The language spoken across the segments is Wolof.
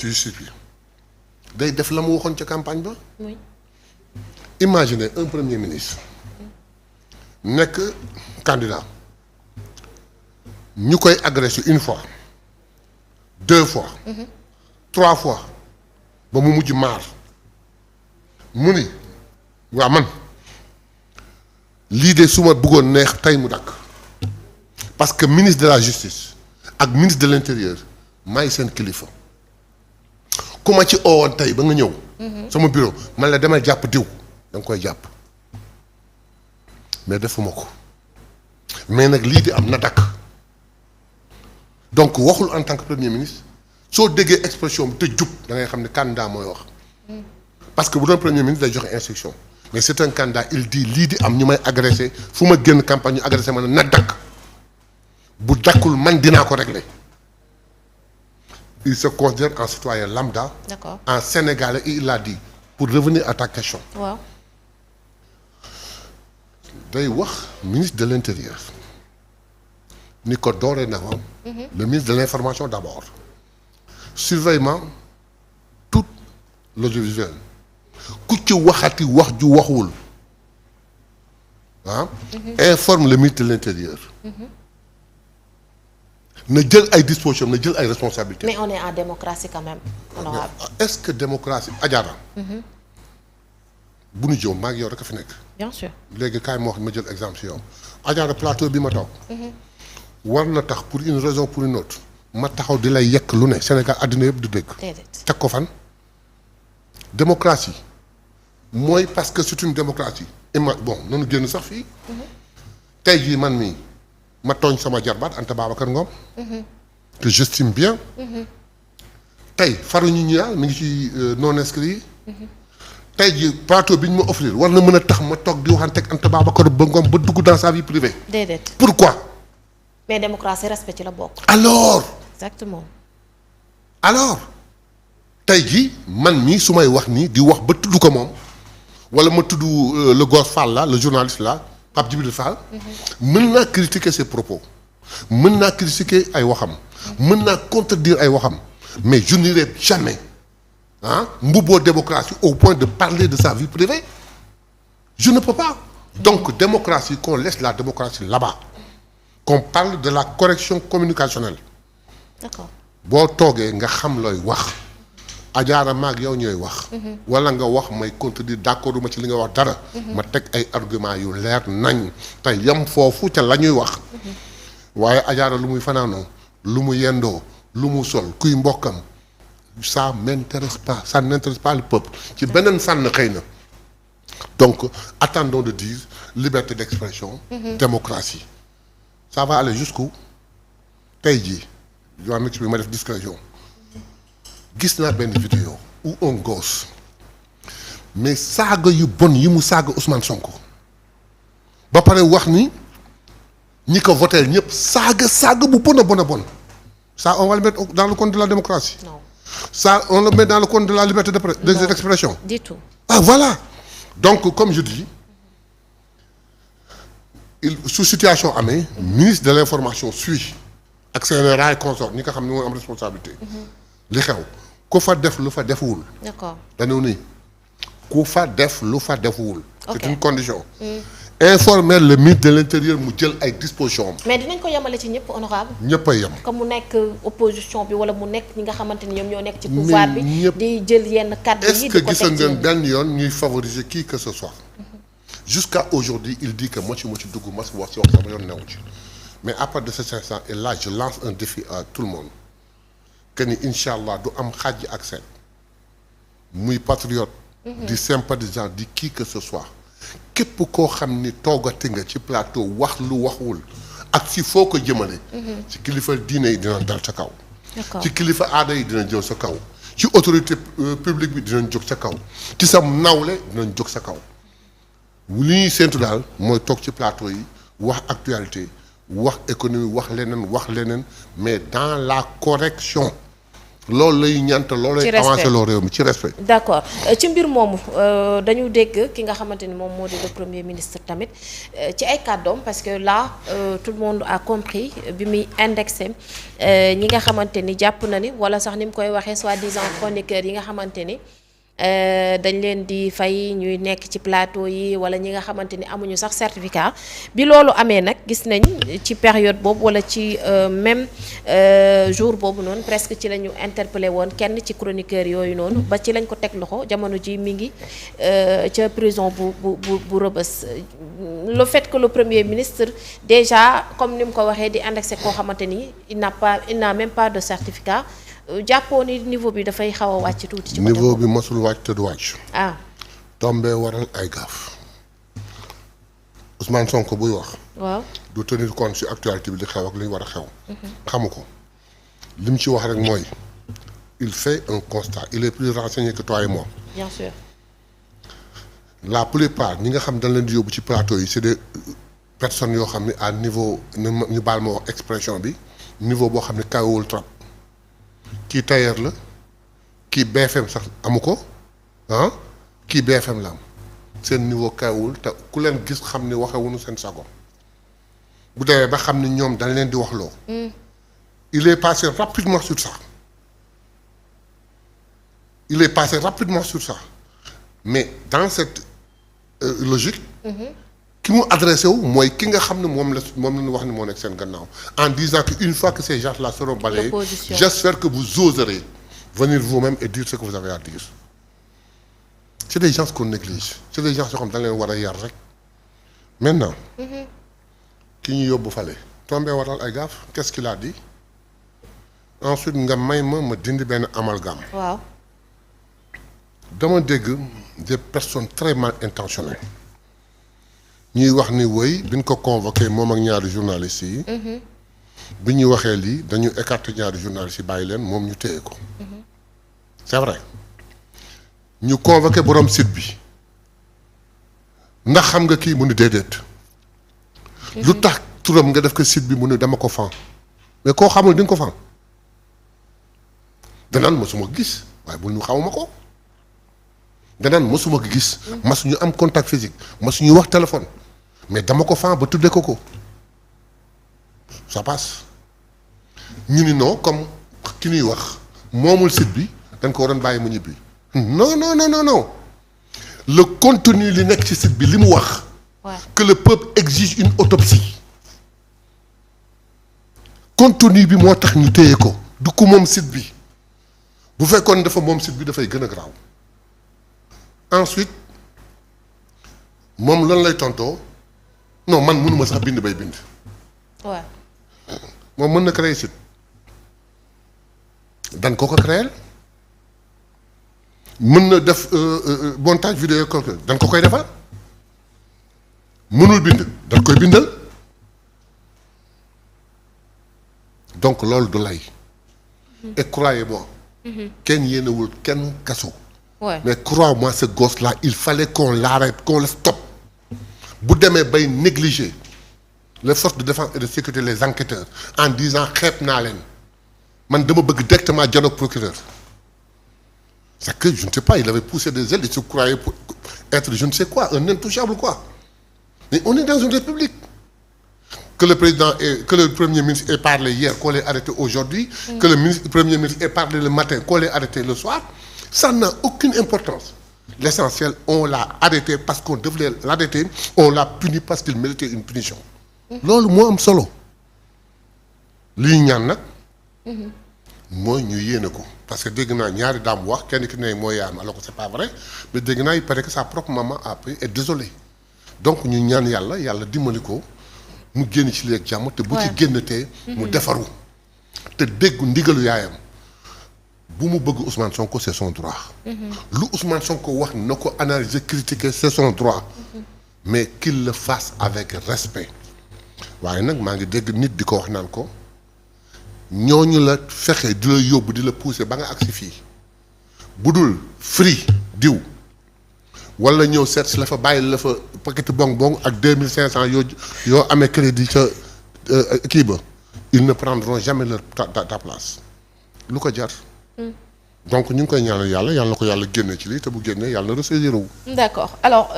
ci justice bi day def la mu waxoon ca campagne ba. oui. Imaginez un premier ministre nekk candidat ñu koy agressé une fois 2 fois. 3 fois ba mu mujj maar mu ni waa man lii de su ma bëggoon neex tey mu dakk parce que ministre de la justice ak ministre de l'intérieur maay seen kilifa ku ma ci oowoon tey ba nga ñëw. sama bureau man la demal jàpp diw da nga koy jàpp mais defuma ko mais nag lii di am na dakk donc waxul en tant que premier ministre soo déggee expression bi te jub da ngay xam ne candidat mooy wax parce que bu doon premier ministre day joxe instruction mais c'est un candidat il dit lii di am ñu may agressé fu ma génn campagne ñu agressé ma ne na dakk bu dakkul man dinaa ko régler il se considère en citoyen lambda. D'accord. En sénégalais et il l'a dit pour revenir à ta question. waaw. day wax ministre de l'intérieur ni ko dorénavant. Le ministre de l'information d'abord. Surveillement tout l'audiovisuel ku ci waxati wax ju waxul ah. Informe le ministre de l'intérieur. na jël ay dispositions na jël ay responsabilités. mais on est en démocratie quand même. honorable. Est-ce que démocratie Adjara. bu nu jëw maa ngi yow rek a fi nekk. bien sûr. léegi kaay ma wax ma jël exemple si yow Adjara plateau bi ma toog. war na tax pour une raison pour une autre ma taxaw di lay yekk lu ne Sénégal àddina yëpp du dégg. déedéet. teg ko fan. démocratie mooy parce que c'est une démocratie bon nanu génn sax fii. tey jii man mii ma tooñ sama jarbaat Anta Babacar Ngom. que j'estime bien. tey faru ñu ñaar mi ngi ci non inscrits yi. tey jii plateau bi ñu ma offrir war na mën a tax ma toog di waxante ak Anta Babacar ba Ngom ba dugg dans sa vie privée. déedéet. pourquoi. mais démocratie respect ci la bokk. alors exactement. tey jii man mii su may wax nii di wax ba tudd ko moom wala ma tudd le gosse Fall là le journaliste là Pape Djibril Fall. mën naa critiquer ses propos. mën naa critiquer ay waxam. mën naa contredire ay waxam. mais je n'irai jamais mbubboo démocratie au point de parler de sa vie privée. je ne peux pas. donc démocratie qu'on laisse la démocratie là-bas. qu'on parle de la correction communicationnelle. d'accord. boo toogee nga xam looy wax. Adjara maag yow ñooy wax. wala nga wax may contredire d'accord ma ci li nga wax dara. ma teg ay argument yu leer nañ te yem foofu ca la ñuy wax. waaye Adjara lu muy fanaanoo lu mu yendoo lu mu sol kuy mbokkam ça m'intéresse pas ça n'intéresse pas le peuple ci beneen fànn xëy na. donc attendons de dire liberté d'expression. démocratie. ça va aller jusqu'où tey jii yoo xam ne ma def discrétion. gis naa benn vidéo où un gosse mais saaga yu bon yi mu saaga Ousmane Sonko ba pare wax ni ñi ko voté ñëpp saaga bu bon a bon ça on va le mettre dans le compte de la démocratie. non. ça on le met dans le compte de la liberté d'expression. du tout. ah voilà donc comme je dis su situation amee. ministre de l'information suit ak CNRA et consort ñi nga xam ne mooy am responsabilité. li xew ku fa def lu fa defuwul. d'accord. dañoo ni ku fa def lu fa defuwul. ok c'est une condition. Informer le ministre de l'intérieur mu jël ay dispositions am. mais dinañ ko yemale ci ñëpp honorable ñëpp a yem. comme mu nekk opposition bi wala mu nekk ñi nga xamante ni ñoom ñoo nekk ci pouvoir bi. di jël yenn kàddu yi. est-ce que gis ngeen benn yoon ñuy favoriser qui que ce soit. jusqu'à aujourd'hui il dit que moci dugg ma si wax sama yoon newu ci mais à partir de cet instant et là je lance un défi à tout le monde. que ni incha allah du am xàjj ak seen muy patriote. di sympathisant di qui que ce soit. képp koo xam ni toogati nga ci plateau wax lu waxul ak si foo ko jëmale. ci kilifa diine yi dina dal sa kaw. ci kilifa aada yi dina jël sa kaw. ci autorité publique bi dinañ jóg sa kaw. ci sam nawle dinañ jóg sa kaw. li ñuy séntu daal mooy toog ci plateau yi wax actualité wax économie wax leneen mais dans la correction loolu lay ñanta loolu lay avancé loo réew mi ci respect. d'accord ci mbir moomu dañu dégg ki nga xamante ni moom moo di le premier ministre tamit ci ay kàddoom parce que là tout le monde a compris bi muy indexé ñi nga xamante ni jàpp na ni wala sax ni mu koy waxee soi-disant chroniqueurs yi nga xamante ni dañ leen di fay ñuy nekk ci plateau yi wala ñi nga xamante ni amuñu sax certificat bi loolu amee nag gis nañ ci période boobu wala ci même jour boobu noonu presque ci la ñu interpellé woon kenn ci chroniqueur yooyu noonu ba ci lañ ko teg loxo jamono ji mi ngi ca prison bu Rebeuss le fait que le premier ministre déjà comme ni mu ko waxee di indexé koo xamante ni il n'a même pas de certificat jàppoo ni niveau bi dafay xaw a wàcc tuuti. ci niveau bi mosul wàcc te du wàcc. ah. tombé waral ay gaaf Ousmane Sonko buy wax. waaw du tenir compte ci actualité bi di xew ak li war a xew. xamu ko li mu ci wax rek mooy il fait un constat il est plus renseigné que toi et moi. bien sûr. la plupart ñi nga xam dañ leen di yóbbu ci plateau yi c'est des personnes yoo xam ne à niveau ñu baal ma wax expression bi niveau boo xam ne kawewul trop. kii tailleur la kii BFM sax amu ko ah kii BFM la am seen niveau kawul te ku leen gis xam ni waxewuñu seen sago bu demee ba xam ni ñoom dañ leen di wax loo il est passé rapidement sur ça mais dans cette logique ki mu adressé wu mooy ki nga xam ne moom la ñu wax ni moo nekk seen gannaaw en disant que une fois que ces gens-là seront balayés j'espère que vous oserez venir vous-même et dire ce que vous avez à dire c'est des gens qu'on néglige c'est des gens yoo xam dañ leen war a yar rek maintenant ki ñu yóbbu fale tombé waral ay gaaf qu'est-ce qu'il a dit ensuite nga may ma dindi benn amalgame waaw dama dégg des personnes très mal intentionnées ñuy wax ni woy bi ñu ko convoqué moom ak ñaari journalistes yi. bi ñu waxee lii dañu écarter ñaari journalistes yi bàyyi leen moom ñu téye ko. c'est vrai ñu convoqué borom site bi ndax xam nga kii mu ni déedéet. lu tax turam nga def ko site bi mu ni dama ko fan mais koo xamul di nga ko fan danaan mosuma gis waaye bul ñu xamuma ko danaan mosuma ko gis. masuñu am contact physique masuñu wax téléphone. mais dama ko fan ba tuddee ko ça passe ñu ni non comme ki ñuy wax moomul site bi dañ ko waroon bàyyi mu ñibbi non le contenu li nekk ci site bi li mu wax. que le peuple exige une autopsie. contenu bi moo tax ñu téye ko du ko moom site bi bu fekkoon dafa moom site bi dafay gën a garaaw ensuite moom lan lay tontoo. non man mënuma sax bind bay bind. waaw. moom mën na créer site dan ko créer mën na def montage vidéo quelque dan ko koy defal mënul bind dan koy bindal donc loolu du lay. et croyez-moi. kenn yéenewul kenn kaso. mais crois-moi ce gosse là il fallait qu'on l'arrête qu'on le stoppe. bu demee bay négliger les forces de défense et de sécurité les enquêteurs en disant xeeb naa leen man dama bëgg directement dialogue procureur c'est que je ne sais pas il avait poussé des ailes il se croyait pour être je ne sais quoi un intouchable quoi mais on est dans une république que le premier ministre ait parlé hier qu'on l'ait arrêté aujourd'hui que le premier ministre ait parlé le matin qu'on l'ait arrêté le soir ça n'a aucune importance. L'essentiel, on l'a arrêté parce qu'on devait l'arrêter, on l'a puni parce qu'il méritait une punition. loolu moo am solo. li ñu ñaan nag. mooy ñu yéene ko parce que dégg naa ñaari daam wax kenn ki ne mooy yaayam alors que c'est pas vrai mais dégg naa il paraît que sa propre maman a pu être désolée donc ñu ñaan yàlla dimbali ko mu génn ci léegi jàmm te bu ci génnatee mu defaru te déggu ndigalu yaayam. bu mu bëgg Ousmane Sonko c'est son droit. lu Ousmane Sonko wax na ko analyser critiquer c'est son droit. mais qu'il le fasse avec respect. waaye nag maa ngi dégg nit di ko wax naan ko ñooñu la fexe di la yóbbu di la pousser ba nga agsi fii bu dul free diw wala ñëw seet si la fa bàyyi la fa paquet bonbon ak 2500 yoo amee crédit ca kii ba ils ne prendront jamais leur ta place lu ko jar. donc ñu ngi koy ñaanal yàlla na ko yàlla génne ci lii te bu génnee yàlla na ressaisir wu. d'accord alors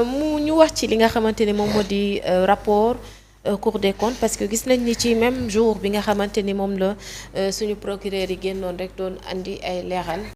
mu ñu wax ci li nga xamante ni moom moo di rapport Cour des comptes parce que gis nañ ni ci même jour bi nga xamante ni moom la suñu procureur yi génnoon rek doon andi ay leeral.